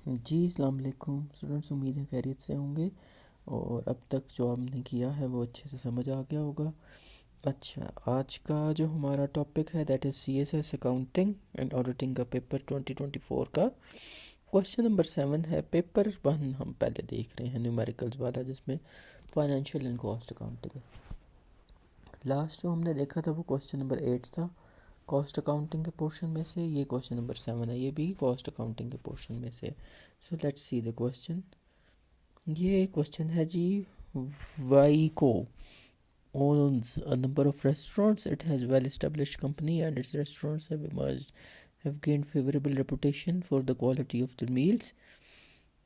जी अस्सलाम वालेकुम स्टूडेंट्स, उम्मीद है खैरियत से होंगे और अब तक जो हमने किया है वो अच्छे से समझ आ गया होगा। अच्छा, आज का जो हमारा टॉपिक है that is CSS accounting and auditing का पेपर 2024 का क्वेश्चन नंबर 7 है। पेपर 1 हम पहले देख रहे हैं न्यूमेरिकल्स वाला, जिसमें फाइनेंशियल एंड कॉस्ट अकाउंटिंग है। लास्ट जो हमने देखा था वो क्वेश्चन नंबर 8 था कॉस्ट अकाउंटिंग के पोर्शन में से। ये क्वेश्चन नंबर 7 है, ये भी कॉस्ट अकाउंटिंग के पोर्शन में से। So let's see the question. ये क्वेश्चन है जी, Vaiko owns a number of restaurants. It has well-established company and its restaurants have gained favorable reputation for the quality of their meals,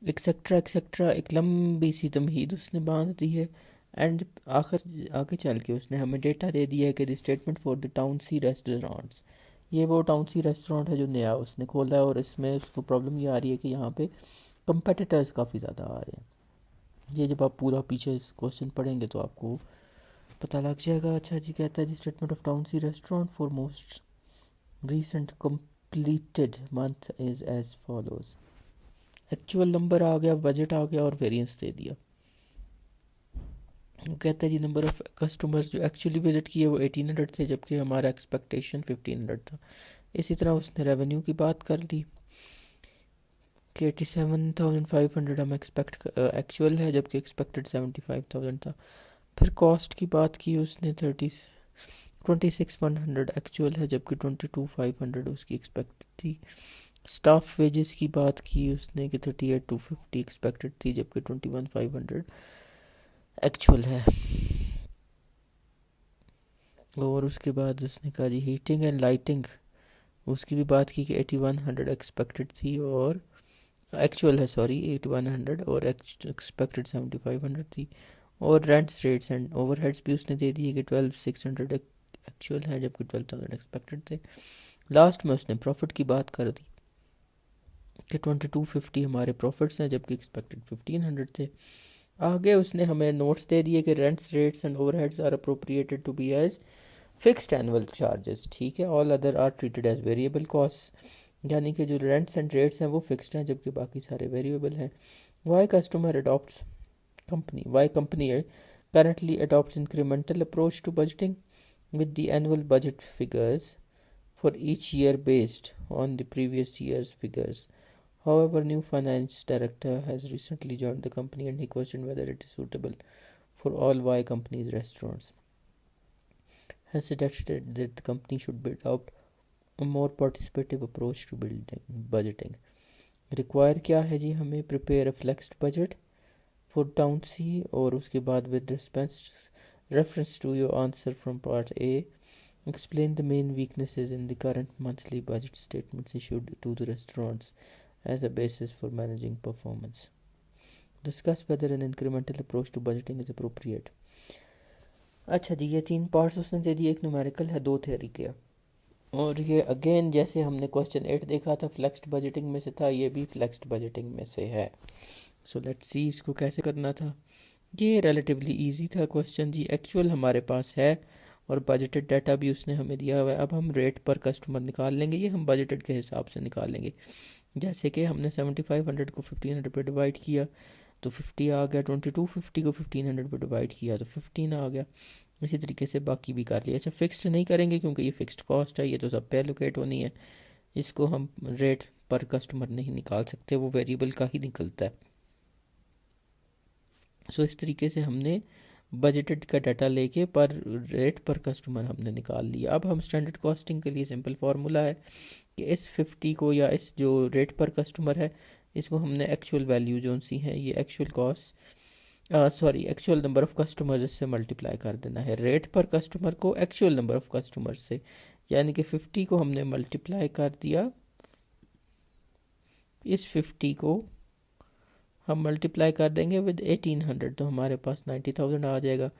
etcetera etcetera. एक लंबी सी तमहीद उसने बांध दी है and आखिर आगे चल के उसने हमें डेटा दे दिया है कि the statement for the town sea restaurants. ये वो टाउन सी रेस्टोरेंट है जो नया उसने खोला है और इसमें उसको प्रॉब्लम ये आ रही है कि यहाँ पे कंपेटिटर्स काफ़ी ज़्यादा आ रहे हैं। ये जब आप पूरा पीछे इस क्वेश्चन पढ़ेंगे तो आपको पता लग जाएगा। अच्छा जी, कहता है जी statement of town C restaurant for most recent completed month is as follows. Actual number आ गया, बजट आ गया और वेरिएंस दे दिया। वो कहता है जी नंबर ऑफ कस्टमर्स जो एक्चुअली विजिट किए वो 1800 थे, जबकि हमारा एक्सपेक्टेशन 1500 था। इसी तरह उसने रेवेन्यू की बात कर दी कि 87,500 हम एक्चुअल है, जबकि एक्सपेक्टेड 75,000 था। फिर कॉस्ट की बात की उसने 26,100 एक्चुअल है, जबकि 22,500 उसकी एक्सपेक्टेड थी। स्टाफ वेजेस की बात की उसने कि 38,250 एक्सपेक्टेड थी, जबकि 21,500 एक्चुअल है। और उसके बाद उसने कहा जी हीटिंग एंड लाइटिंग, उसकी भी बात की कि 8100 एक्सपेक्टेड थी और एक्चुअल है, सॉरी 8100 और एक्सपेक्टेड 7500 थी। और रेंट्स रेट्स एंड ओवरहेड्स भी उसने दे दिए कि 12,600 एक्चुअल है, जबकि 12,000 एक्सपेक्टेड थे। लास्ट में उसने प्रॉफिट की बात कर दी कि 2250 हमारे प्रॉफिट्स हैं, जबकि एक्सपेक्टेड 1500 थे। आगे उसने हमें नोट्स दे दिए कि rents rates and overheads are appropriated to be as fixed annual charges. ठीक है, all other are treated as variable cost, यानी कि जो रेंट्स एंड रेट्स हैं वो फिक्स्ड हैं, जबकि बाकी सारे वेरिएबल हैं। Why customer adopts why company currently adopts incremental approach to budgeting with the annual budget figures for each year based on the previous year's figures. However, new finance director has recently joined the company and he questioned whether it is suitable for all Y companies restaurants. Has suggested that the company should adopt a more participative approach to budgeting. Require क्या है जी, हमें prepare a flexed budget for town C, और उसके बाद with reference to your answer from part A, explain the main weaknesses in the current monthly budget statements issued to the restaurants as a basis for managing performance. Discuss whether an incremental approach to budgeting is appropriate. अच्छा जी, ये 3 parts उसने दे दिए, एक numerical है, 2 theory के। और ये अगेन जैसे हमने क्वेश्चन 8 देखा था फ्लेक्स्ड बजटिंग में से था, ये भी फ्लेक्स्ड बजटिंग में से है। सो लेट्स सी इसको कैसे करना था। ये रिलेटिवली इजी था क्वेश्चन जी। एक्चुअल हमारे पास है और बजटेड डाटा भी उसने हमें दिया हुआ है। अब हम रेट पर कस्टमर निकाल लेंगे, ये हम बजटेड के हिसाब से निकालेंगे। जैसे कि हमने 7500 को 1500 पे डिवाइड किया तो 50 आ गया, 2250 को 1500 पे डिवाइड किया तो 15 आ गया। इसी तरीके से बाकी भी कर लिया। अच्छा, फिक्स्ड नहीं करेंगे क्योंकि ये फिक्स्ड कॉस्ट है, ये तो सब पे एलोकेट होनी है, इसको हम रेट पर कस्टमर नहीं निकाल सकते, वो वेरिएबल का ही निकलता है। सो इस तरीके से हमने बजटेड का डाटा लेके पर रेट पर कस्टमर हमने निकाल लिया। अब हम स्टैंडर्ड कॉस्टिंग के लिए सिंपल फार्मूला है कि इस 50 को या इस जो रेट पर कस्टमर है इसको हमने एक्चुअल वैल्यू जो सी है ये actual cost actual number of customer से मल्टीप्लाई कर देना है रेट पर कस्टमर को एक्चुअल नंबर ऑफ कस्टमर से, यानी कि 50 को हमने मल्टीप्लाई कर दिया, इस 50 को हम मल्टीप्लाई कर देंगे विद 1800 तो हमारे पास 90,000 आ जाएगा।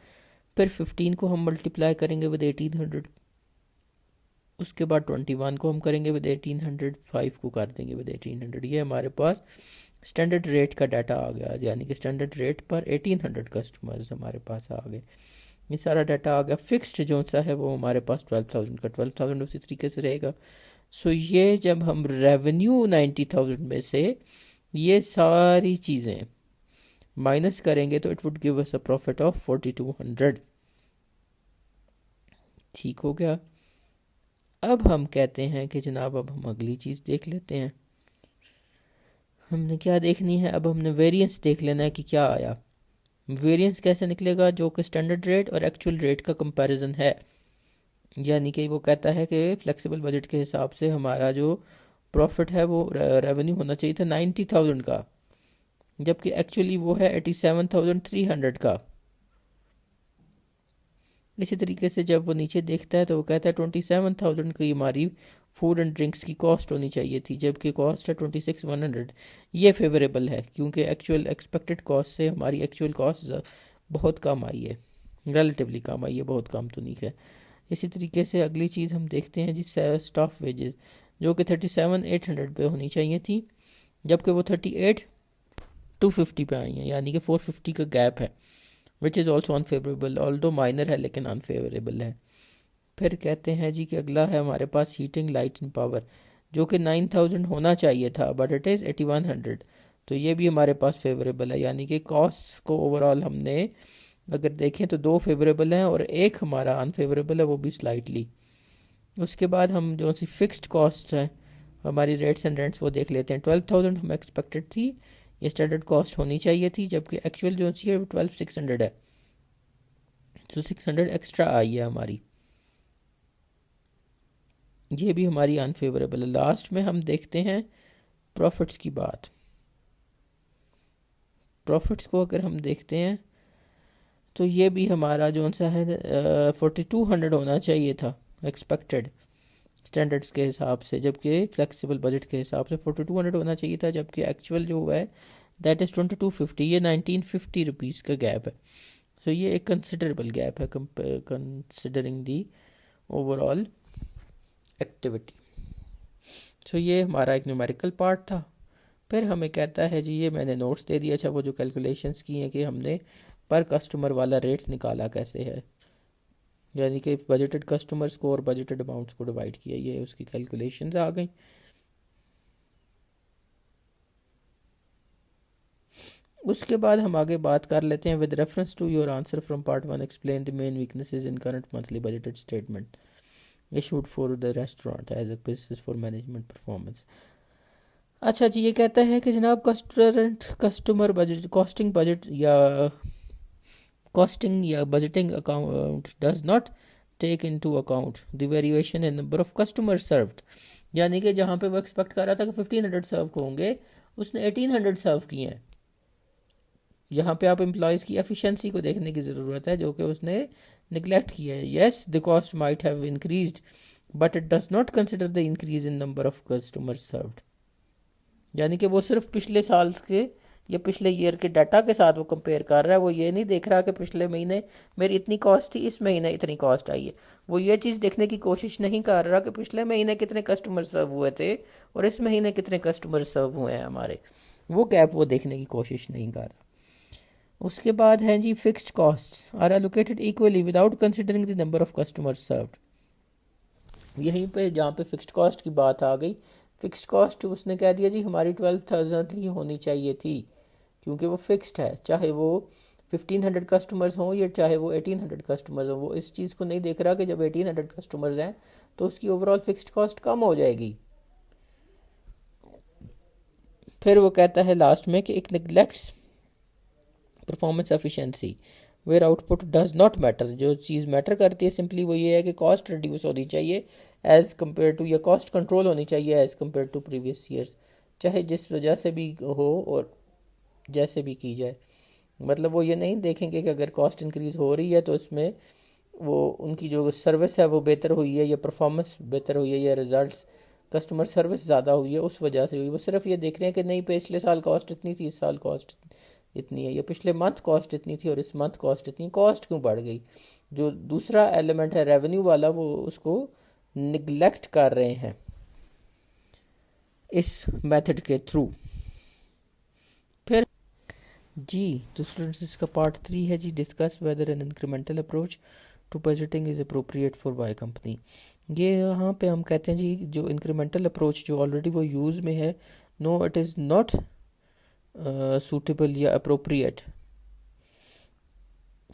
फिर 15 को हम मल्टीप्लाई करेंगे विद 1800, उसके बाद 21 को हम करेंगे विद 1800, 5 को कर देंगे विद 1800। ये हमारे पास स्टैंडर्ड रेट का डाटा आ गया, यानी कि स्टैंडर्ड रेट पर 1800 कस्टमर्स हमारे पास आ गए। ये सारा डाटा आ गया। फिक्स्ड जो सा है वो हमारे पास 12,000 का 12,000 उसी तरीके से रहेगा। सो ये जब हम रेवेन्यू 90,000 में से ये सारी चीज़ें माइनस करेंगे तो it would give us a profit of 4200। ठीक हो गया। अब हम कहते हैं कि जनाब अब हम अगली चीज़ देख लेते हैं। हमने क्या देखनी है, अब हमने वेरिएंस देख लेना है कि क्या आया। वेरिएंस कैसे निकलेगा, जो कि स्टैंडर्ड रेट और एक्चुअल रेट का कंपैरिजन है। यानी कि वो कहता है कि फ्लेक्सिबल बजट के हिसाब से हमारा जो प्रॉफिट है वो रेवेन्यू होना चाहिए था 90,000 का, जबकि एक्चुअली वो है 87,300 का। इसी तरीके से जब वो नीचे देखता है तो वो कहता है 27,000 की हमारी फूड एंड ड्रिंक्स की कॉस्ट होनी चाहिए थी, जबकि कॉस्ट है 26,100। ये फेवरेबल है क्योंकि एक्चुअल एक्सपेक्टेड कॉस्ट से हमारी एक्चुअल कॉस्ट बहुत कम आई है, रिलेटिवली कम आई है, बहुत कम तो नहीं है। इसी तरीके से अगली चीज़ हम देखते हैं जी, स्टाफ वेजेस, जो कि 37,800 पे होनी चाहिए थी, जबकि वो 38,250 पे आई हैं, यानी कि 450 का गैप है, which is also unfavourable, although minor है लेकिन अनफेवरेबल है। फिर कहते हैं जी कि अगला है हमारे पास हीटिंग, लाइट एंड पावर, जो कि 9,000 होना चाहिए था बट इट इज़ 8,100। तो ये भी हमारे पास फेवरेबल है, यानी कि कॉस्ट को ओवरऑल हमने अगर देखें तो दो फेवरेबल हैं और एक हमारा अनफेवरेबल है, वो भी स्लाइटली। उसके बाद हम जो सी फिक्स्ड कॉस्ट है हमारी रेट्स एंड रेंट्स वो देख लेते हैं। 12,000 हम एक्सपेक्टेड थी, ये स्टैंडर्ड कॉस्ट होनी चाहिए थी, जबकि एक्चुअल जो सी है 12,600 है, तो 600 एक्स्ट्रा आई है हमारी, ये भी हमारी अनफेवरेबल है। लास्ट में हम देखते हैं प्रॉफिट्स की बात। प्रॉफिट्स को अगर हम देखते हैं तो ये भी हमारा जो सा है 4,200 होना चाहिए था एक्सपेक्टेड स्टैंडर्ड्स के हिसाब से, जबकि फ्लेक्सिबल बजट के हिसाब से 4,200 होना चाहिए था, जबकि एक्चुअल जो हुआ है दैट इज़ 2,250। ये 1,950 रुपीज़ का गैप है। सो ये एक कंसिडरेबल गैप है कंसिडरिंग दी ओवरऑल एक्टिविटी। सो ये हमारा एक न्यूमेरिकल पार्ट था। फिर हमें कहता है जी, ये मैंने नोट्स दे दिया, अच्छा वो जो कैलकुलेशंस की हैं कि हमने पर कस्टमर वाला रेट निकाला कैसे है, यानी कि बजटेड कस्टमर्स को और बजटेड अमाउंट्स को डिवाइड किया, ये उसकी कैलकुलेशंस आ गई। उसके बाद हम आगे बात कर लेते हैं, with reference to your answer from part 1 explain the main weaknesses in current monthly budgeted statement issued for the restaurant as a basis for management performance. अच्छा जी, ये कहता है कि जनाब कस्टमर बजट कॉस्टिंग बजट या कॉस्टिंग या budgeting account does not take into account the variation in number of customer served. यानी कि जहाँ पे वो एक्सपेक्ट कर रहा था कि 1,500 सर्व होंगे, उसने 1,800 सर्व किए हैं। यहाँ पे आप एम्प्लॉयज़ की एफिशिएंसी को देखने की ज़रूरत है, जो कि उसने निगलेक्ट किया है। Yes the cost might have increased but it does not consider the increase in number of customer served. यानी कि वो सिर्फ पिछले साल के या पिछले ईयर के डाटा के साथ वो कंपेयर कर रहा है। वो ये नहीं देख रहा कि पिछले महीने मेरी इतनी कॉस्ट थी, इस महीने इतनी कॉस्ट आई है। वो ये चीज़ देखने की कोशिश नहीं कर रहा कि पिछले महीने कितने कस्टमर सर्व हुए थे और इस महीने कितने कस्टमर सर्व हुए हैं हमारे, वो गैप वो देखने की कोशिश नहीं कर रहा। उसके बाद है जी, fixed costs are allocated equally without considering the number of customer served. यहीं पे जहाँ पे फिक्स्ड कॉस्ट की बात आ गई, फिक्स्ड कॉस्ट उसने कह दिया जी हमारी 12,000 ही होनी चाहिए थी, क्योंकि वो फिक्स्ड है, चाहे वो 1,500 कस्टमर्स हों या चाहे वो 1,800 कस्टमर्स हों। वो इस चीज़ को नहीं देख रहा कि जब 1,800 कस्टमर्स हैं तो उसकी ओवरऑल फिक्स्ड कॉस्ट कम हो जाएगी। फिर वो कहता है लास्ट में कि एक neglects performance efficiency where output does not matter. जो चीज़ मैटर करती है सिंपली वो ये है कि कॉस्ट रिड्यूस होनी चाहिए एज़ कम्पेयर टू, या कॉस्ट कंट्रोल होनी चाहिए as compare to previous years, चाहे जिस वजह से भी हो और जैसे भी की जाए। मतलब वो ये नहीं देखेंगे कि अगर कॉस्ट इंक्रीज़ हो रही है तो उसमें वो उनकी जो सर्विस है वो बेहतर हुई है या परफॉर्मेंस बेहतर हुई है या रिजल्ट्स कस्टमर सर्विस ज़्यादा हुई है उस वजह से हुई। वो सिर्फ ये देख रहे हैं कि नहीं पिछले साल कॉस्ट इतनी थी, इस साल कॉस्ट इतनी है, या पिछले मंथ कॉस्ट इतनी थी और इस मंथ कॉस्ट इतनी, कॉस्ट क्यों बढ़ गई। जो दूसरा एलिमेंट है रेवेन्यू वाला वो उसको निगलेक्ट कर रहे हैं इस मेथड के थ्रू। फिर जी तो स्टूडेंट्स इसका पार्ट 3 है जी, discuss whether an incremental approach to budgeting is appropriate for Y company. ये यहाँ पे हम कहते हैं जी जो इंक्रीमेंटल अप्रोच जो ऑलरेडी वो यूज़ में है, no it is not suitable या appropriate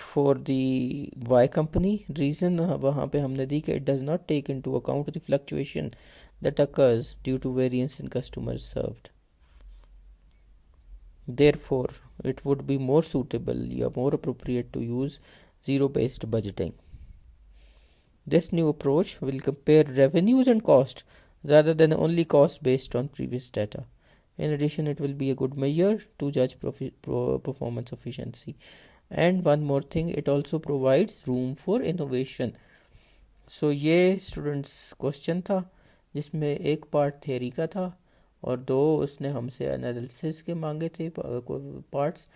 for the Y company. Reason वहाँ पे हमने दी कि it does not take into account the fluctuation that occurs due to variance in customers served. Therefore, it would be more suitable or more appropriate to use zero-based budgeting. This new approach will compare revenues and cost rather than only cost based on previous data. In addition, it will be a good measure to judge performance efficiency. And one more thing, it also provides room for innovation. So ये students question था जिसमें एक part theory का था और दो उसने हमसे एनालिसिस के मांगे थे पार्ट्स।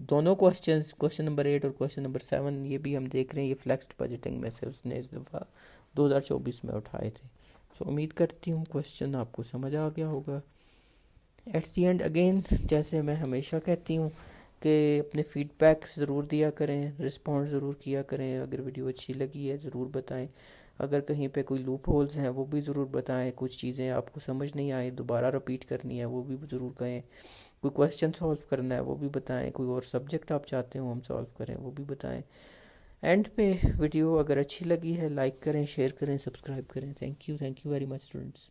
दोनों क्वेश्चंस, क्वेश्चन नंबर 8 और क्वेश्चन नंबर 7, ये भी हम देख रहे हैं, ये फ्लेक्स्ड बजटिंग में से उसने इस दफ़ा 2024 में उठाए थे। सो उम्मीद करती हूँ क्वेश्चन आपको समझ आ गया होगा। एट दी एंड अगेन, जैसे मैं हमेशा कहती हूँ कि अपने फीडबैक ज़रूर दिया करें, रिस्पॉन्स ज़रूर किया करें। अगर वीडियो अच्छी लगी है ज़रूर बताएं, अगर कहीं पे कोई लूप होल्स हैं वो भी ज़रूर बताएं, कुछ चीज़ें आपको समझ नहीं आई दोबारा रिपीट करनी है वो भी ज़रूर कहें, कोई क्वेश्चन सॉल्व करना है वो भी बताएं, कोई और सब्जेक्ट आप चाहते हो हम सॉल्व करें वो भी बताएं। एंड पे वीडियो अगर अच्छी लगी है लाइक करें, शेयर करें, सब्सक्राइब करें। Thank you very much students.